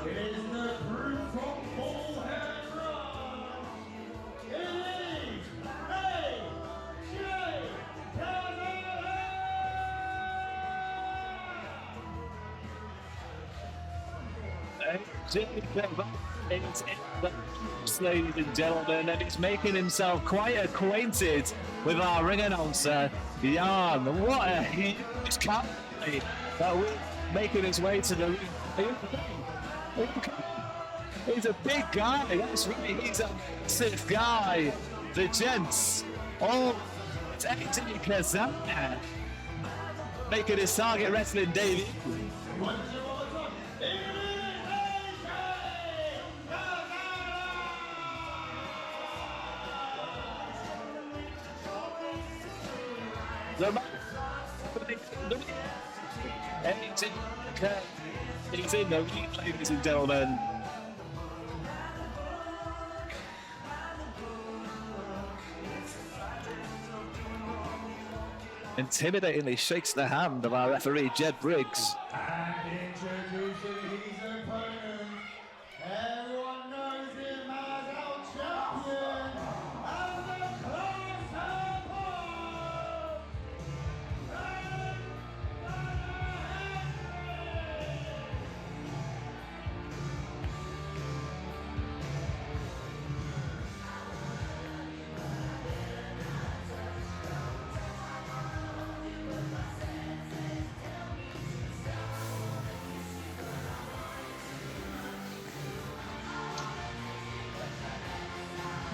It is the crew from Bullhead Run. It is AJ Cazana. It's in the house, ladies and gentlemen, and he's making himself quite acquainted with our ring announcer, Jan. What a huge cat that we're making his way to the ring. He's a big guy, that's right, he's a massive guy. The gents, it's AJ Cazana making his Target Wrestling debut. He's in the lead, ladies and gentlemen. Intimidatingly shakes the hand of our referee, Jed Briggs. And introducing his opponent, everyone knows him as our champion, and the class above,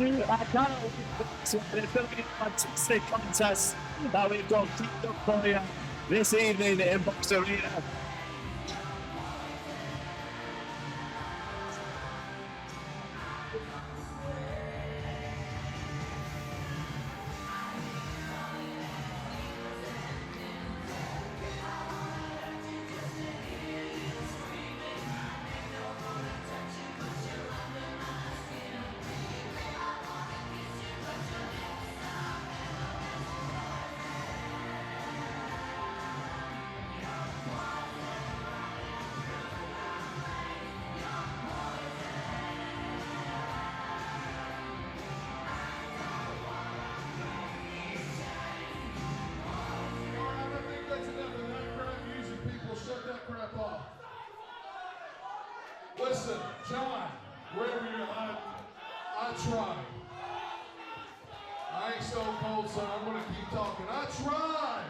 I can't believe it's going to be a fantastic contest that we've got teed up for you this evening in Box Arena. shut that crap off. Listen, John, wherever you're at, I tried. I ain't so cold, son. I'm gonna keep talking. I tried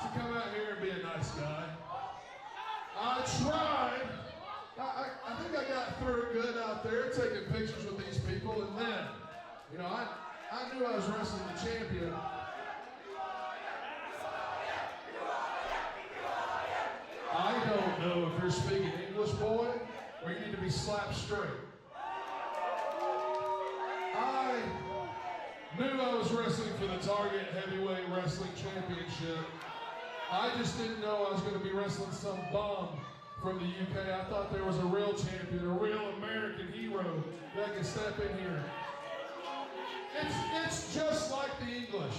to come out here and be a nice guy. I tried. I think I got through it good out there, taking pictures with these people, and then, you know, I knew I was wrestling the champion. I don't know if you're speaking English, boy, or you need to be slapped straight. I knew I was wrestling for the Target Heavyweight Wrestling Championship. I just didn't know I was going to be wrestling some bum from the UK. I thought there was a real champion, a real American hero that could step in here. It's just like the English.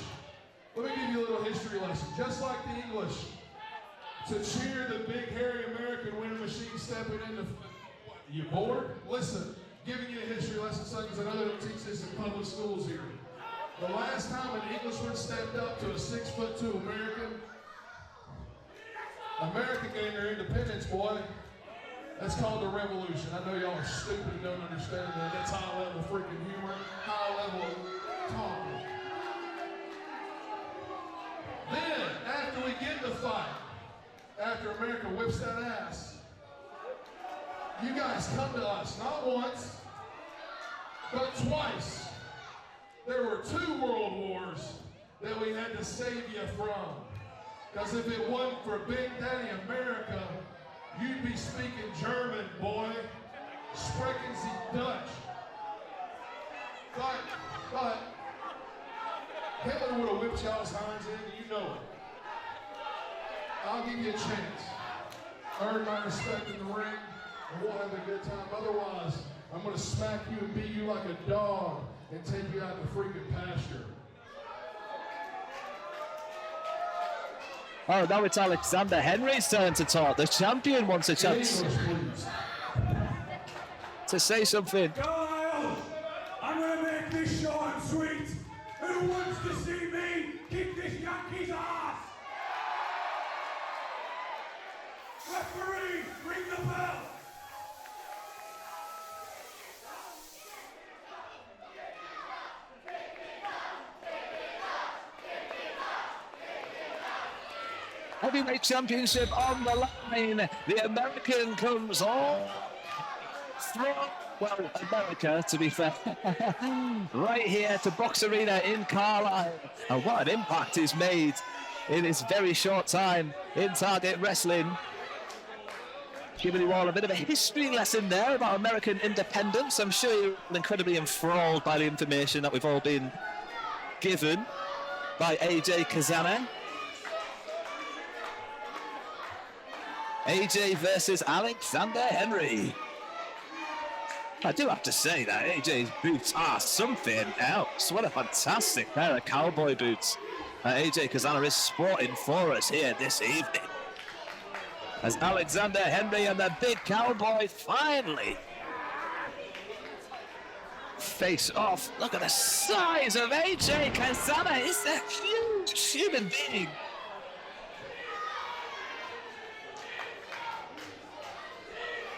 Let me give you a little history lesson. Just like the English. To cheer the big, hairy American winter machine stepping into... You bored? Listen, giving you a history lesson, son, because I know they don't teach this in public schools here. The last time an Englishman stepped up to a 6'2" America gained their independence, boy. That's called the revolution. I know y'all are stupid and don't understand that. That's high level freaking humor, high level talking. Then, after we get the fight, after America whips that ass, you guys come to us, not once, but twice. There were 2 world wars that we had to save you from. Because if it wasn't for Big Daddy America, you'd be speaking German, boy. Sprechen Sie Dutch. But, Hitler would have whipped y'all's hinds in, you know it. I'll give you a chance. Earn my respect in the ring, and we'll have a good time. Otherwise, I'm going to smack you and beat you like a dog and take you out the freaking pasture. Oh, now it's Alexander Henry's turn to talk. The champion wants a chance. English, please. to say something. Carlisle, I'm going to make this short and sweet. Who wants to see me kick this Yankees' ass? Referee, ring the bell. Heavyweight championship on the line. The American comes all from, well, America, to be fair, right here to Box Arena in Carlisle. And what an impact he's made in his very short time in Target Wrestling. Giving you all a bit of a history lesson there about American independence. I'm sure you're incredibly enthralled by the information that we've all been given by AJ Cazana. AJ versus Alexander Henry. I do have to say that AJ's boots are something else. What a fantastic pair of cowboy boots AJ Cazana is sporting for us here this evening. As Alexander Henry and the big cowboy finally face off. Look at the size of AJ Cazana. He's a huge human being.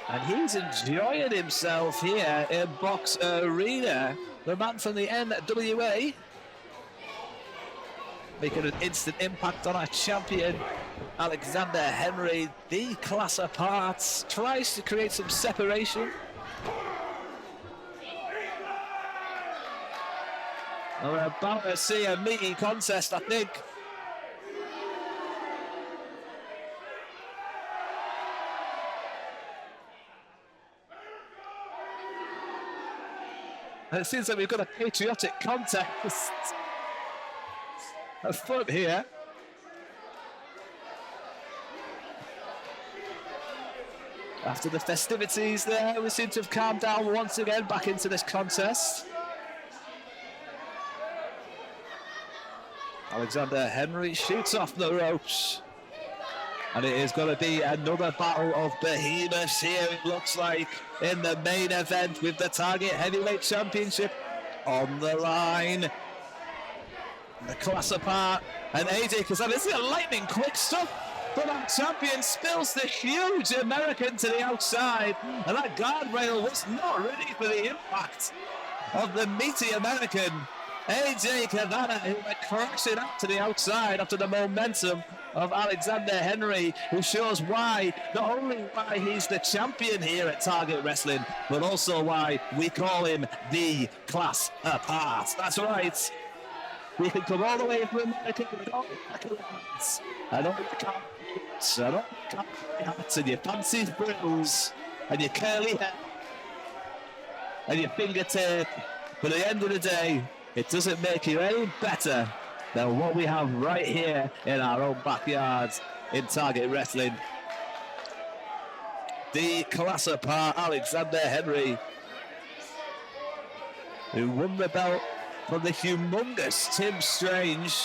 And he's enjoying himself here in Box Arena. The man from the NWA making an instant impact on our champion, Alexander Henry. The class apart, tries to create some separation. And we're about to see a meaty contest, I think. And it seems like we've got a patriotic contest afoot here. After the festivities there, we seem to have calmed down once again back into this contest. Alexander Henry shoots off the ropes. And it is going to be another battle of behemoths here, it looks like, in the main event with the Target Heavyweight Championship on the line. The class apart, and AJ Cazana, this is a lightning quick stuff, but our champion spills the huge American to the outside, and that guardrail was not ready for the impact of the meaty American. AJ Cazana, who went crashing up to the outside after the momentum of Alexander Henry, who shows why, not only why he's the champion here at Target Wrestling, but also why we call him the class apart. That's right. We can come all the way from America with all the accolades, and all the cards, and all the hats, and your fancy frills, and your curly hair, and your finger tape. But at the end of the day, it doesn't make you any better than what we have right here in our own backyard in Target Wrestling. The class apart Alexander Henry, who won the belt from the humongous Tim Strange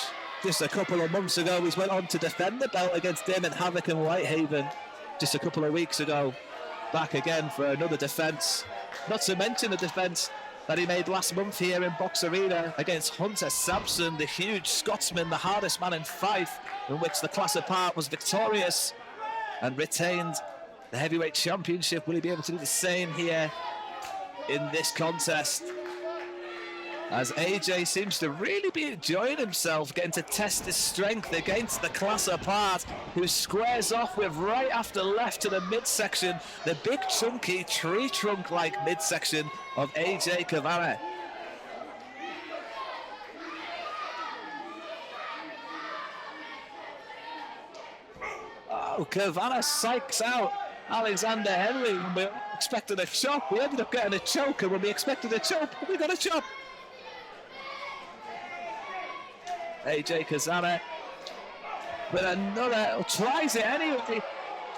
just a couple of months ago. He's went on to defend the belt against Damon Havoc and Whitehaven just a couple of weeks ago. Back again for another defense. Not to mention the defense that he made last month here in Box Arena against Hunter Sampson, the huge Scotsman, the hardest man in Fife, in which the class apart was victorious and retained the heavyweight championship. Will he be able to do the same here in this contest? As AJ seems to really be enjoying himself, getting to test his strength against the class apart, who squares off with right after left to the midsection, the big chunky tree trunk-like midsection of AJ Cazana. Oh, Cazana psychs out Alexander Henry. When we expected a chop, we ended up getting a choke, and when we expected a choke, we got a chop. AJ Cazana with another, tries it anyway,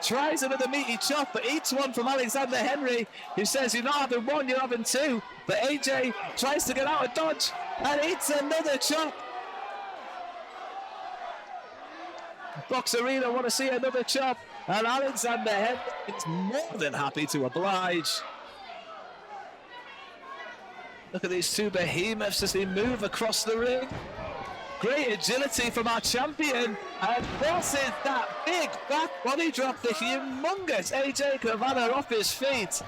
tries another meaty chop, but eats one from Alexander Henry, who says, you're not having one, you're having two. But AJ tries to get out of dodge and eats another chop. Box Arena want to see another chop, and Alexander Henry is more than happy to oblige. Look at these two behemoths as they move across the ring. Great agility from our champion, and forces that big back body drop, the humongous AJ Cazana off his feet.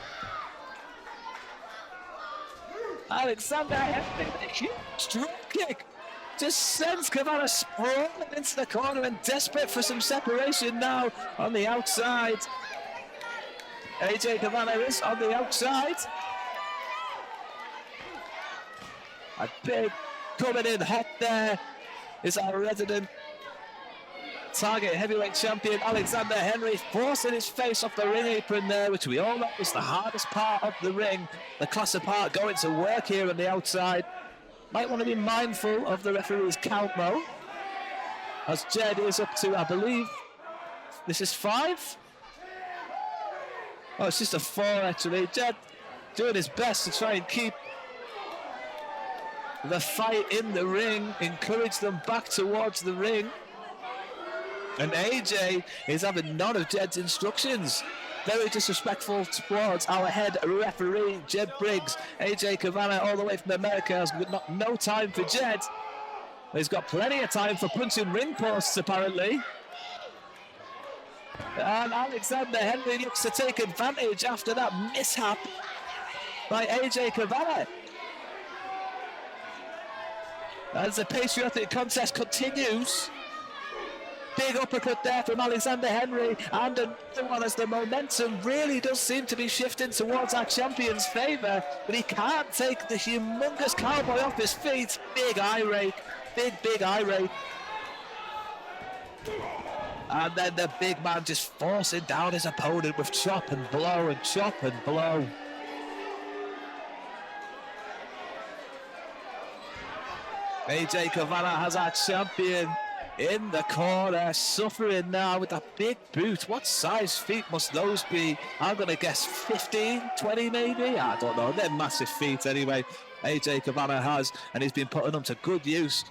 Alexander Henry with a huge drop kick just sends Cazana sprawling into the corner and desperate for some separation now on the outside. AJ Cazana is on the outside. A big coming in hot there is our resident target heavyweight champion Alexander Henry, forcing his face off the ring apron there, which we all know is the hardest part of the ring. The class apart going to work here on the outside. Might want to be mindful of the referee's count though, as Jed is up to, I believe, this is 5? Oh, it's just a 4 actually. Jed doing his best to try and keep the fight in the ring, encourage them back towards the ring. And AJ is having none of Jed's instructions. Very disrespectful towards our head referee, Jed Briggs. AJ Cazana, all the way from America, has got no time for Jed. He's got plenty of time for punching ring posts, apparently. And Alexander Henry looks to take advantage after that mishap by AJ Cazana. As the patriotic contest continues. Big uppercut there from Alexander Henry, and another one as the momentum really does seem to be shifting towards our champion's favour, but he can't take the humongous cowboy off his feet. Big eye rake, big eye rake. And then the big man just forcing down his opponent with chop and blow and chop and blow. AJ Cazana has our champion in the corner, suffering now with that big boot. What size feet must those be? I'm going to guess 15, 20 maybe? I don't know. They're massive feet anyway. AJ Cazana has, and he's been putting them to good use.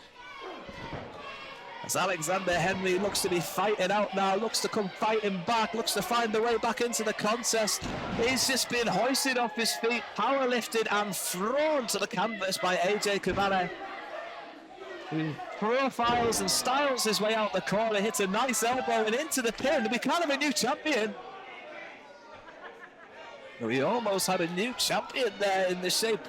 As Alexander Henry looks to be fighting out now, looks to come fighting back, looks to find the way back into the contest. He's just been hoisted off his feet, power lifted and thrown to the canvas by AJ Cazana. Who profiles and styles his way out the corner, hits a nice elbow and into the pin. We can't have a new champion. We almost had a new champion there in the shape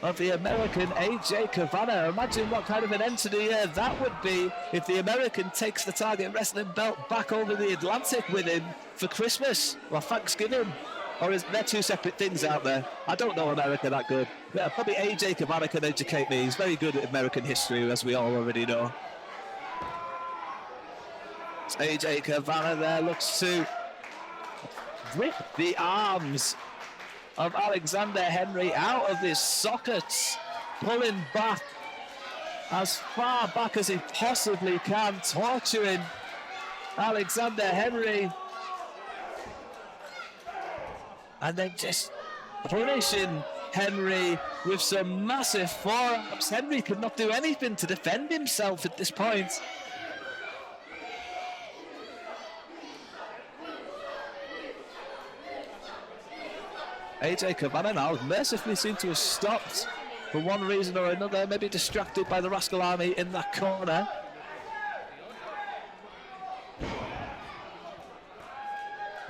of the American AJ Cazana. Imagine what kind of an end to the year that would be if the American takes the Target Wrestling belt back over the Atlantic with him for Christmas or Thanksgiving. Or is there two separate things out there? I don't know America that good. Yeah, probably AJ Cazana can educate me. He's very good at American history, as we all already know. So AJ Cazana there looks to rip the arms of Alexander Henry out of his sockets, pulling back as far back as he possibly can, torturing Alexander Henry. And then just punishing Henry with some massive forearms. Henry could not do anything to defend himself at this point. AJ Cazana now mercifully seemed to have stopped for one reason or another, maybe distracted by the Rascal Army in that corner.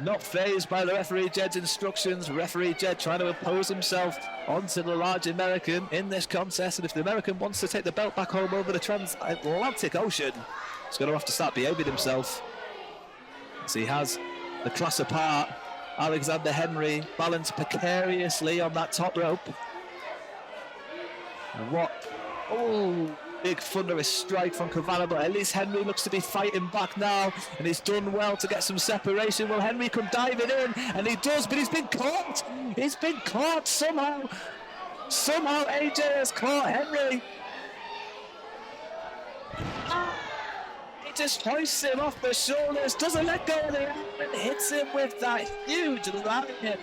Not fazed by the referee Jed's instructions. Referee Jed trying to impose himself onto the large American in this contest. And if the American wants to take the belt back home over the transatlantic ocean, he's going to have to start behaving himself. As he has the class apart, Alexander Henry balanced precariously on that top rope. And what? Oh! Big thunderous strike from Cazana, but at least Henry looks to be fighting back now, and he's done well to get some separation. Will Henry come diving in? And he does, but he's been caught. He's been caught somehow. Somehow AJ has caught Henry. He just hoists him off the shoulders, doesn't let go of the arm, and hits him with that huge lariat.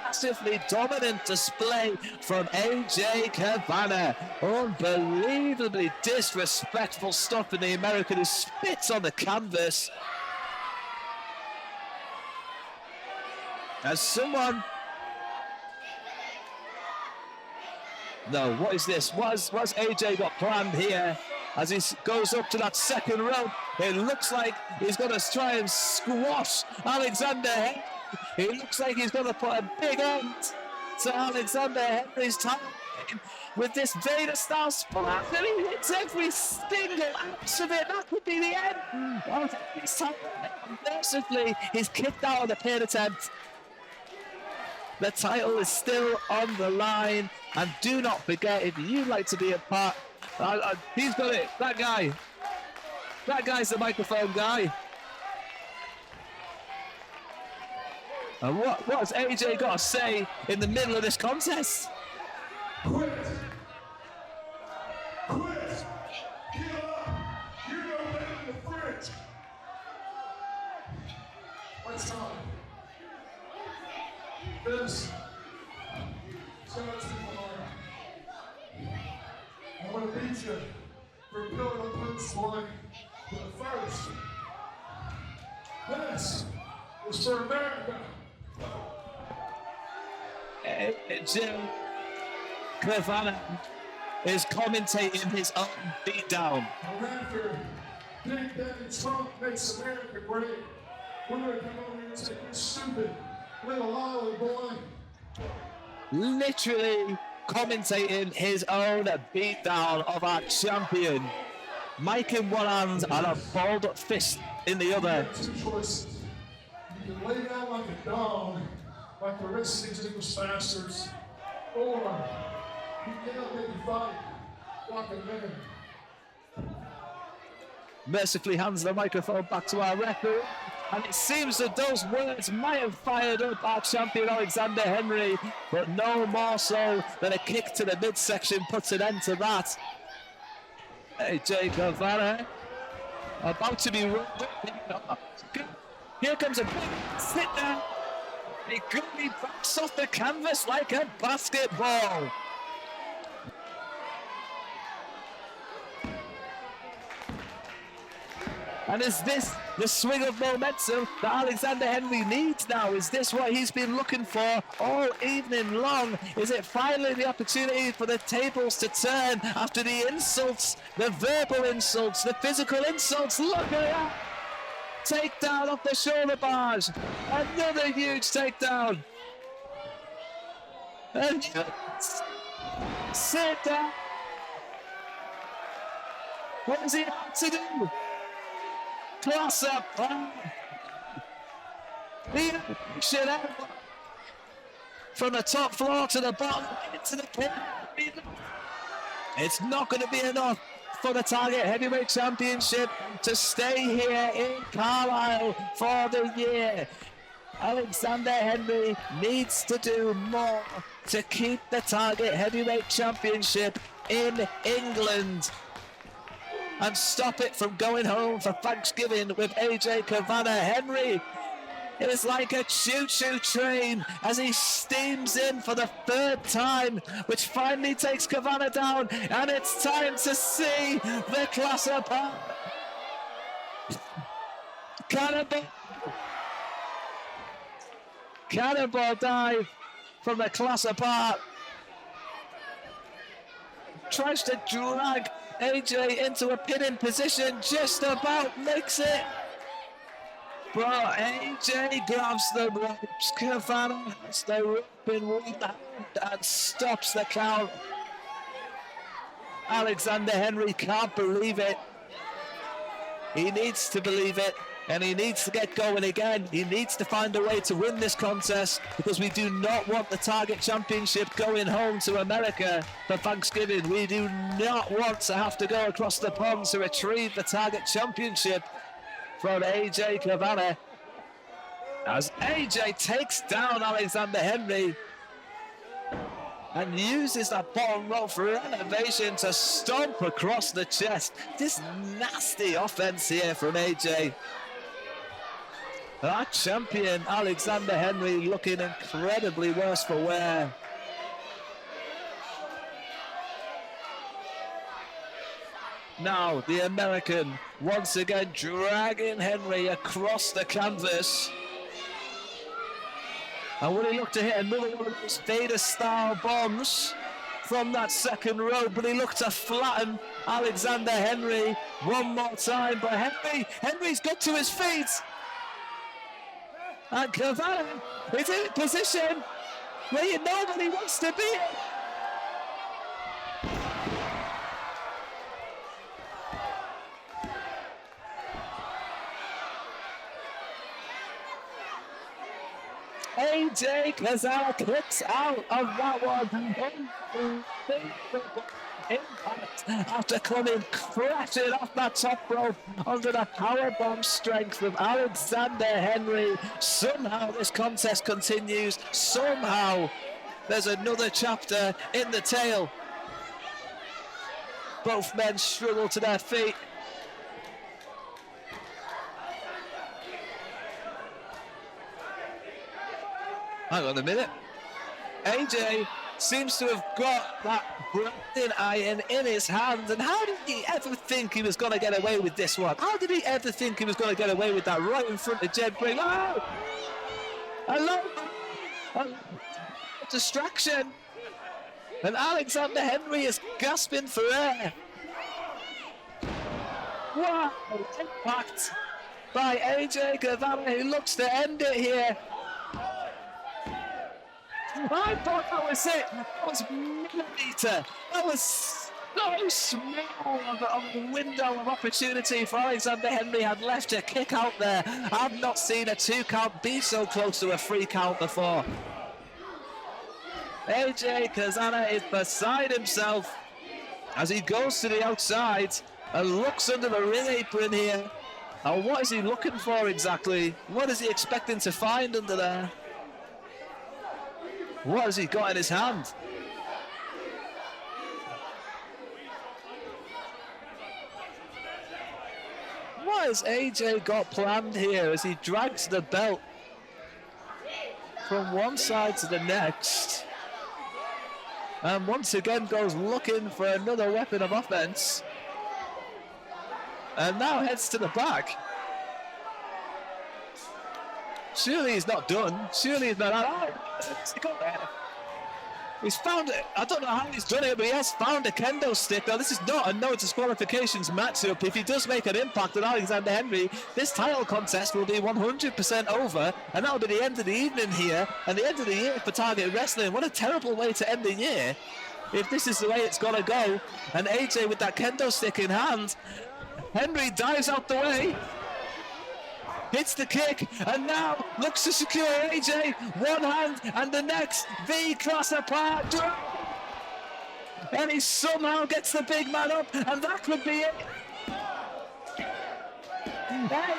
Massively dominant display from AJ Cazana. Unbelievably disrespectful stuff in the American, who spits on the canvas. As someone No, what is this? What's AJ got planned here as he goes up to that second rope? It looks like he's going to try and squash Alexander Henry. It looks like he's going to put a big end to Alexander Henry's time with this Vader-style splash, and he hits every single ounce of it. That could be the end of his time. Mercifully, he's kicked out of the pin attempt. The title is still on the line, and do not forget, if you'd like to be a part, he's got it. That guy's the microphone guy. And what has AJ got to say in the middle of this contest? Quit! Quit! Get up! You're no better than the French! What's time? This. So much people I want to beat you for pillar to post one. But first, this is for America. Jim Cazana is commentating his own beatdown. And after Big Daddy Trump makes America great, we're going to come over here and take this stupid little lolly boy. Literally commentating his own beatdown of our champion. Mic in one hand and a balled fist in the other. You have two choices. You can lay down like a dog, like the rest of these English bastards, or you can get up and fight like a man. Mercifully hands the microphone back to our referee, and it seems that those words might have fired up our champion Alexander Henry, but no more so than a kick to the midsection puts an end to that. AJ Cazana about to be rolled up. Here comes a big sit down. He quickly backs off the canvas like a basketball. And is this the swing of momentum that Alexander Henry needs now? Is this what he's been looking for all evening long? Is it finally the opportunity for the tables to turn after the insults, the verbal insults, the physical insults? Look at that! Takedown off the shoulder bars. Another huge takedown. And sit down. What does he have to do? Class up. The action from the top floor to the bottom into the pit. It's not going to be enough for the Target Heavyweight Championship to stay here in Carlisle for the year. Alexander Henry needs to do more to keep the Target Heavyweight Championship in England and stop it from going home for Thanksgiving with AJ Cazana. Henry is like a choo-choo train as he steams in for the third time, which finally takes Cazana down, and it's time to see the class apart. Cannonball dive from the class apart. Tries to drag AJ into a pinning position, just about makes it. But AJ grabs the ropes. Cazana has the rope in one hand and stops the count. Alexander Henry can't believe it. He needs to believe it, and he needs to get going again. He needs to find a way to win this contest, because we do not want the Target Championship going home to America for Thanksgiving. We do not want to have to go across the pond to retrieve the Target Championship from AJ Cazana. As AJ takes down Alexander Henry and uses that bottom rope for elevation to stomp across the chest. This nasty offense here from AJ. Our champion Alexander Henry looking incredibly worse for wear. Now the American once again dragging Henry across the canvas. And will he look to hit another one of those Vader-style bombs? from that second row, but he looked to flatten Alexander Henry one more time. But Henry's got to his feet. And Cazana is in position where you know that he wants to be. AJ Cazana kicks out of that one. Impact after coming crashing off that top rope under the powerbomb strength of Alexander Henry. Somehow this contest continues. Somehow there's another chapter in the tale. Both men struggle to their feet. Hang on a minute. AJ seems to have got that branding iron in his hand, and how did he ever think he was going to get away with this one? How did he ever think he was going to get away with that right in front of Jed Bring? Oh! Hello! Distraction! And Alexander Henry is gasping for air. Wow! Impact by AJ Cazana, who looks to end it here. I thought that was it. That was millimetre. That was so small of a window of opportunity for Alexander Henry had left to kick out there. I've not seen a 2 count be so close to a 3 count before. AJ Cazana is beside himself as he goes to the outside and looks under the ring apron here. And what is he looking for exactly? What is he expecting to find under there? What has he got in his hand? What has AJ got planned here as he drags the belt from one side to the next? And once again goes looking for another weapon of offense. And now heads to the back. Surely he's not done. Surely he's not out. He's found it. I don't know how he's done it, but he has found a kendo stick. Now, this is not a no disqualifications matchup. If he does make an impact on Alexander Henry, this title contest will be 100% over, and that'll be the end of the evening here, and the end of the year for Target Wrestling. What a terrible way to end the year if this is the way it's gonna go. And AJ with that kendo stick in hand. Henry dives out the way. Hits the kick, and now looks to secure AJ. One hand, and the next V-cross apart. And he somehow gets the big man up, and that could be it. Hey,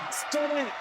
it's done it.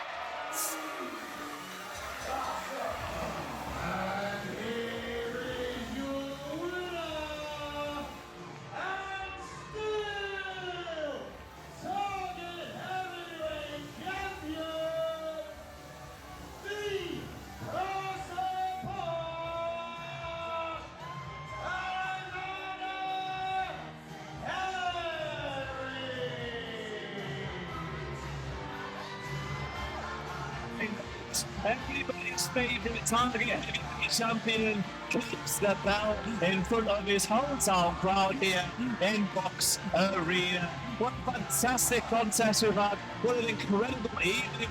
Everybody's favourite Target Heavyweight Champion keeps the belt in front of his hometown crowd here in Box Arena. What a fantastic contest we've had. What an incredible evening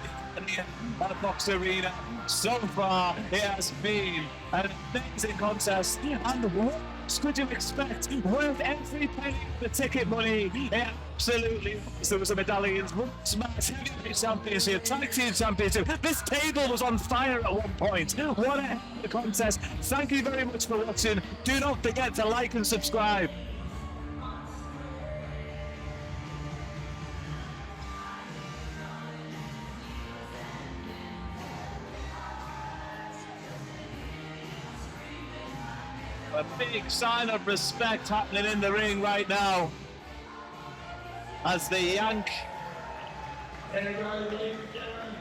at Box Arena. So far, it has been an amazing contest. And what could you expect? Worth every penny of the ticket money. It absolutely was. There was a medallions, Smash Heavyweight Championship, Tag Team Championship. This table was on fire at one point. What a contest. Thank you very much for watching. Do not forget to like and subscribe. A big sign of respect happening in the ring right now as the Yank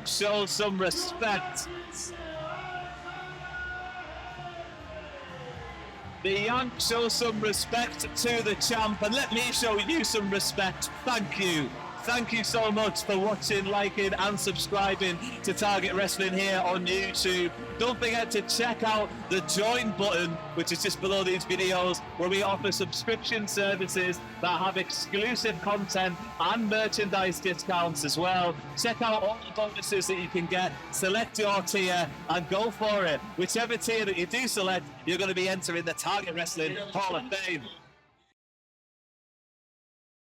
shows some respect. The Yank shows some respect to the champ, and let me show you some respect. Thank you. thank you so much for watching, liking and subscribing to Target Wrestling here on YouTube. Don't forget to check out the join button, which is just below these videos, where we offer subscription services that have exclusive content and merchandise discounts as well. Check out all the bonuses that you can get, select your tier and go for it. Whichever tier that you do select, you're going to be entering the Target Wrestling Hall of Fame.